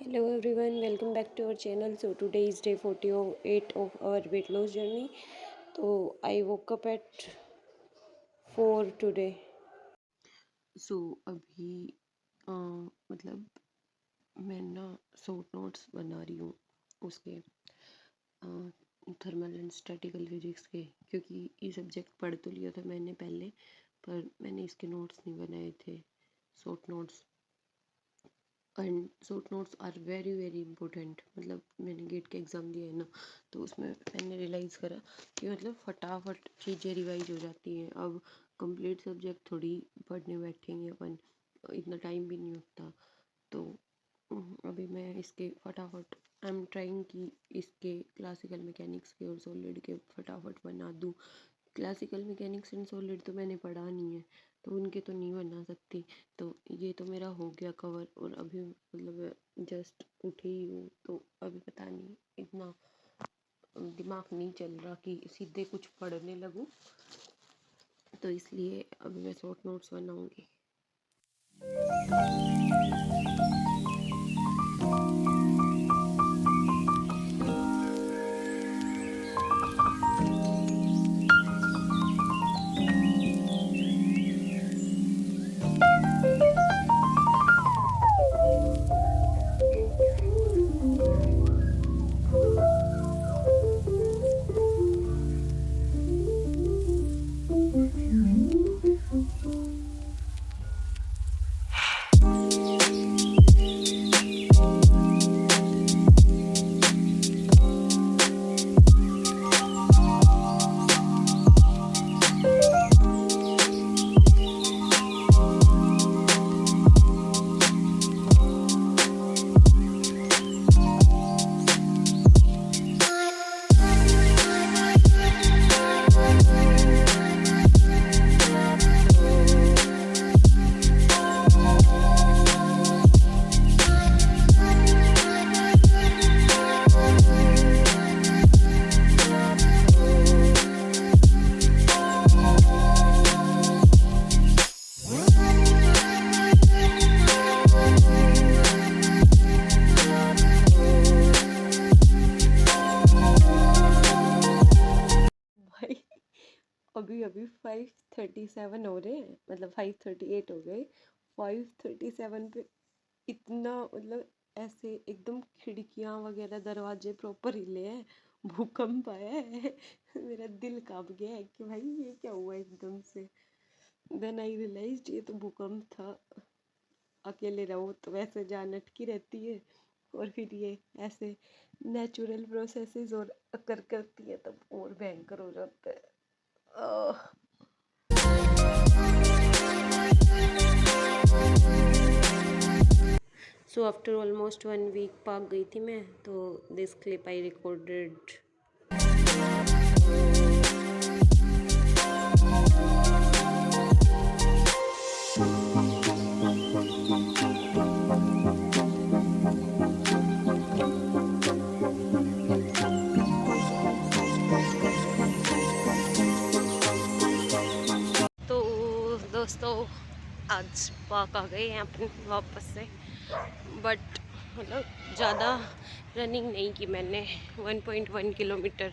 Hello everyone, welcome back to our channel. So today is day 48 of our weight loss journey. So I woke up at 4 today. अभी मतलब मैं ना short notes बना रही हूँ उसके थर्मल एंड स्टैटिकल फिजिक्स के, क्योंकि ये सब्जेक्ट पढ़ तो लिया था मैंने पहले, पर मैंने इसके नोट्स नहीं बनाए थे। Short notes and short notes are very very important. मतलब मैंने गेट का एग्ज़ाम दिया है ना, तो उसमें मैंने रियलाइज़ करा कि मतलब फटाफट चीज़ें रिवाइज हो जाती हैं। अब कंप्लीट सब्जेक्ट थोड़ी पढ़ने बैठेंगे अपन, इतना टाइम भी नहीं होता। तो अभी मैं इसके फटाफट आई एम ट्राइंग कि इसके क्लासिकल मैकेनिक्स के और सॉलिड के फटाफट बना दूँ। क्लासिकल मैकेनिक्स एंड सॉलिड तो मैंने पढ़ा नहीं है, तो उनके तो नहीं बना सकती। तो ये तो मेरा हो गया कवर, और अभी मतलब जस्ट उठी ही हूँ, तो अभी पता नहीं, इतना दिमाग नहीं चल रहा कि सीधे कुछ पढ़ने लगूँ, तो इसलिए अभी मैं शॉर्ट नोट्स बनाऊँगी। भाई अभी अभी 5:37 हो रहे हैं, मतलब 5:38 हो गए। 5:37 पे इतना मतलब ऐसे एकदम खिड़कियां वगैरह दरवाजे प्रॉपर हिले हैं, भूकंप आया है। मेरा दिल कांप गया है कि भाई ये क्या हुआ एकदम से। देन आई रियलाइज्ड ये तो भूकंप था। अकेले रहो तो वैसे जान अटकी रहती है, और फिर ये ऐसे नेचुरल प्रोसेसेस और अकर करती है तब और भयंकर हो जाता है। आह। So after almost 1 week पाक गई थी मैं, तो this clip I recorded. तो दोस्तों आज पाक आ गए हैं अपन वापस से, बट मतलब ज़्यादा रनिंग नहीं की मैंने। 1.1 किलोमीटर,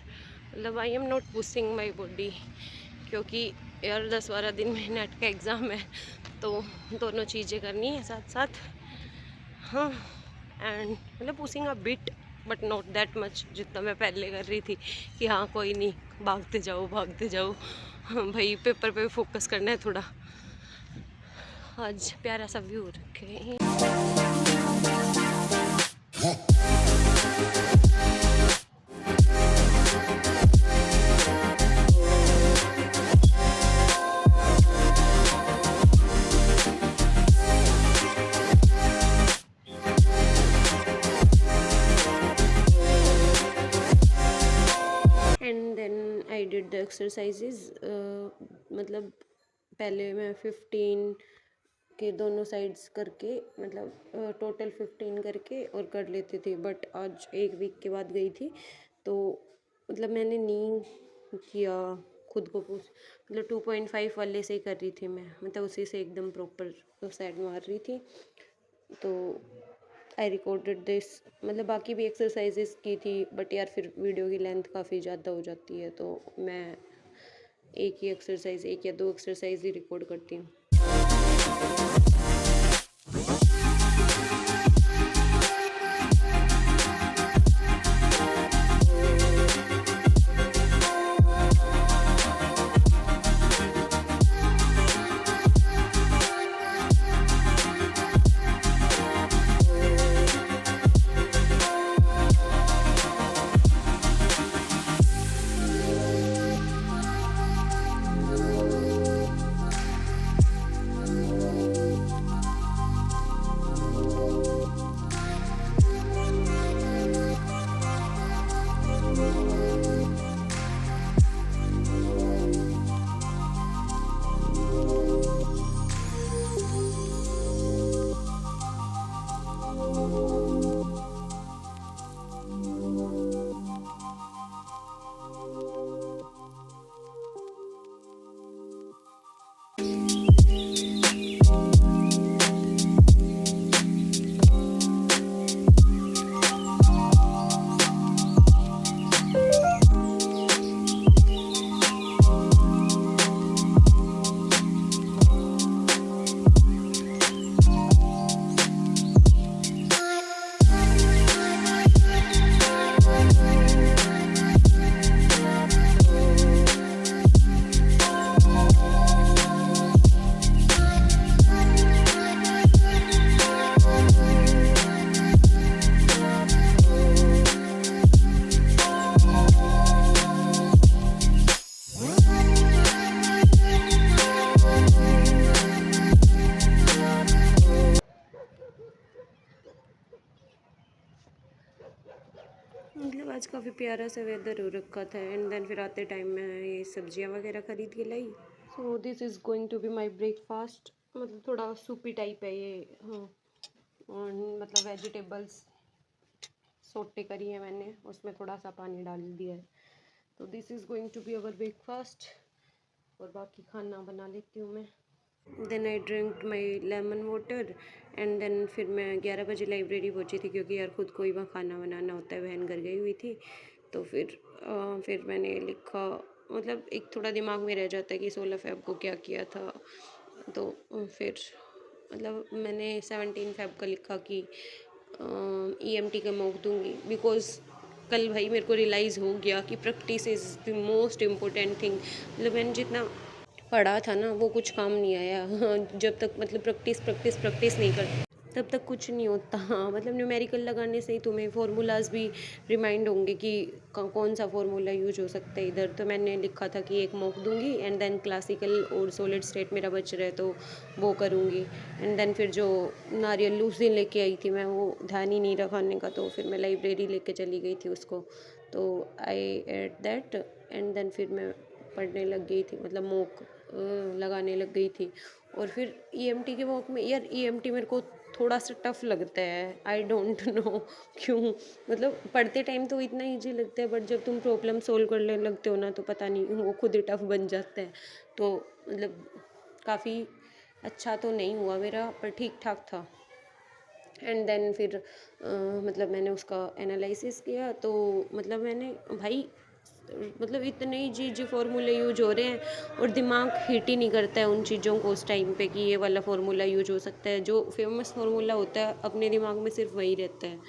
मतलब I am not pushing my body, क्योंकि यार 10-12 दिन में नेट का एग्ज़ाम है, तो दोनों चीज़ें करनी है साथ साथ। हाँ, एंड मतलब pushing a bit but not that much जितना मैं पहले कर रही थी कि हाँ कोई नहीं, भागते जाओ भागते जाओ। हाँ भाई, पेपर पे फोकस करना है थोड़ा। आज प्यारा सा व्यू रखे हैं। And then I did the exercises. मतलब पहले मैं 15 के दोनों साइड्स करके, मतलब टोटल 15 करके और कर लेती थी, बट आज 1 वीक के बाद गई थी, तो मतलब मैंने नहीं किया खुद को पुश। मतलब 2.5 वाले से ही कर रही थी मैं, मतलब उसी से एकदम प्रॉपर साइड मार रही थी। तो आई रिकॉर्डेड दिस, मतलब बाकी भी एक्सरसाइजेस की थी बट यार फिर वीडियो की लेंथ काफ़ी ज़्यादा हो जाती है, तो मैं एक ही एक्सरसाइज, एक या दो एक्सरसाइज ही रिकॉर्ड करती हूँ। मतलब आज काफ़ी प्यारा सा वेदर हो रखा था, एंड देन फिर आते टाइम मैं ये सब्जियां वगैरह खरीद के लाई। So this is going to be my breakfast. मतलब थोड़ा सूपी टाइप है ये, हाँ। और मतलब वेजिटेबल्स सोटे करी है मैंने, उसमें थोड़ा सा पानी डाल दिया है। तो this is going to be our breakfast, और बाकी खाना बना लेती हूँ मैं। Then I drink my lemon water, and then फिर मैं 11 बजे लाइब्रेरी पहुँची थी, क्योंकि यार ख़ुद को ही वहाँ खाना बनाना होता है, बहन घर गई हुई थी। तो फिर मैंने लिखा, मतलब एक थोड़ा दिमाग में रह जाता है कि 16 फ़ेब को क्या किया था। तो फिर मतलब मैंने 17 फ़ेब का लिखा कि EMT का मॉक दूँगी, बिकॉज़ कल भाई मेरे को रियलाइज़ हो गया कि practice is the most important thing. मतलब मैंने जितना पढ़ा था ना वो कुछ काम नहीं आया। जब तक मतलब प्रैक्टिस नहीं कर, तब तक कुछ नहीं होता। हाँ, मतलब न्यूमेरिकल लगाने से ही तुम्हें फार्मूलाज भी रिमाइंड होंगे कि कौन सा फार्मूला यूज हो सकता है इधर। तो मैंने लिखा था कि एक मॉक दूंगी, एंड देन क्लासिकल और सॉलिड स्टेट मेरा बच रहा है तो वो करूँगी। एंड देन फिर जो नारियल उस दिन लेके आई थी मैं, वो ध्यान ही नहीं रखाने का, तो फिर मैं लाइब्रेरी लेके चली गई थी उसको। तो आई एट दैट, एंड देन फिर मैं पढ़ने लग गई थी, मतलब मॉक लगाने लग गई थी। और फिर EMT के मॉक में यार, EMT मेरे को थोड़ा सा टफ लगता है, आई डोंट नो क्यों। मतलब पढ़ते टाइम तो इतना ईजी लगता है, बट जब तुम प्रॉब्लम सोल्व करने लगते हो ना, तो पता नहीं वो खुद ही टफ बन जाता है। तो मतलब काफ़ी अच्छा तो नहीं हुआ मेरा, पर ठीक ठाक था। एंड देन फिर मतलब मैंने उसका एनालिसिस किया, तो मतलब मैंने भाई, मतलब इतने जी जी फार्मूले यूज हो रहे हैं, और दिमाग हिट ही नहीं करता है उन चीज़ों को उस टाइम पे कि ये वाला फार्मूला यूज हो सकता है। जो फेमस फार्मूला होता है अपने दिमाग में सिर्फ वही रहता है।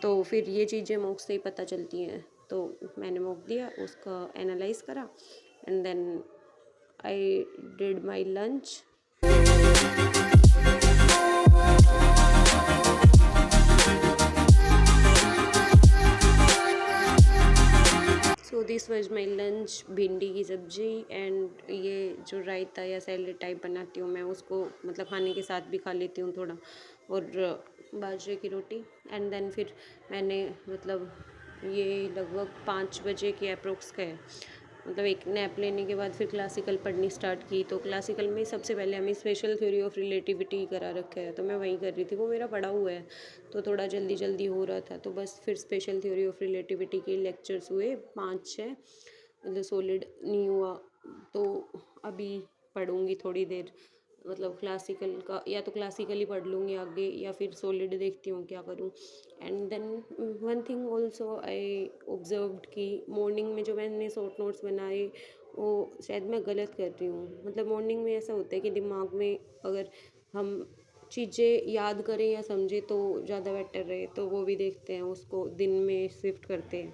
तो फिर ये चीज़ें मॉक से ही पता चलती हैं। तो मैंने मॉक दिया, उसका एनालाइज करा, and then I did my lunch. So this was my lunch, भिंडी की सब्ज़ी, एंड ये जो रायता या सैलेड टाइप बनाती हूँ मैं, उसको मतलब खाने के साथ भी खा लेती हूँ थोड़ा, और बाजरे की रोटी। एंड देन फिर मैंने मतलब ये लगभग 5 बजे के अप्रोक्स का है, मतलब एक नैप लेने के बाद फिर क्लासिकल पढ़नी स्टार्ट की। तो क्लासिकल में सबसे पहले हमें स्पेशल थ्योरी ऑफ रिलेटिविटी करा रखा है, तो मैं वही कर रही थी, वो मेरा पढ़ा हुआ है, तो थोड़ा जल्दी जल्दी हो रहा था। तो बस फिर स्पेशल थ्योरी ऑफ रिलेटिविटी के लेक्चर्स हुए 5-6, मतलब सॉलिड नहीं हुआ। तो अभी पढ़ूंगी थोड़ी देर, मतलब क्लासिकल का, या तो क्लासिकल ही पढ़ लूँगी आगे, या फिर सॉलिड देखती हूँ क्या करूँ। And then one thing also I observed कि मॉर्निंग में जो मैंने शॉर्ट नोट्स बनाए वो शायद मैं गलत कर रही हूँ। मतलब मॉर्निंग में ऐसा होता है कि दिमाग में अगर हम चीज़ें याद करें या समझें तो ज़्यादा बेटर रहे, तो वो भी देखते हैं, उसको दिन में शिफ्ट करते हैं।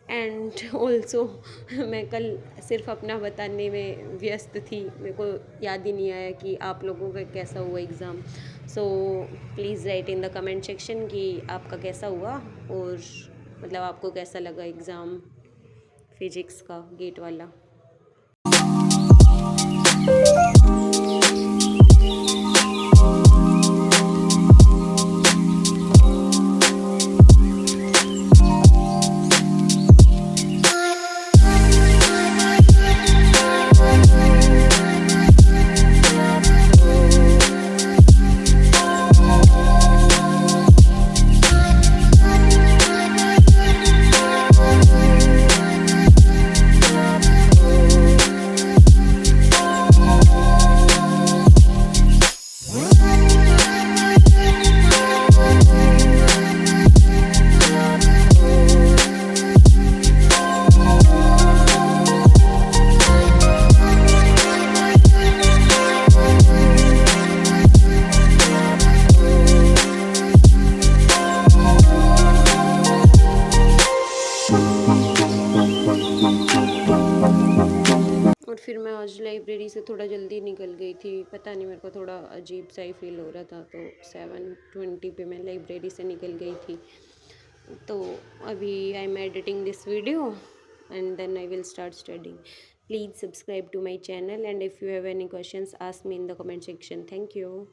एंड ऑल्सो मैं कल सिर्फ अपना बताने में व्यस्त थी, मेरे को याद ही नहीं आया कि आप लोगों का कैसा हुआ exam. So please write in the comment section कि आपका कैसा हुआ, और मतलब आपको कैसा लगा एग्ज़ाम फिजिक्स का गेट वाला। और फिर मैं आज लाइब्रेरी से थोड़ा जल्दी निकल गई थी, पता नहीं मेरे को थोड़ा अजीब सा ही फील हो रहा था, तो 7:20 पे मैं लाइब्रेरी से निकल गई थी। तो अभी I am editing this video and then I will start studying. Please subscribe to my channel, and if you have any questions ask me in the comment section. Thank you.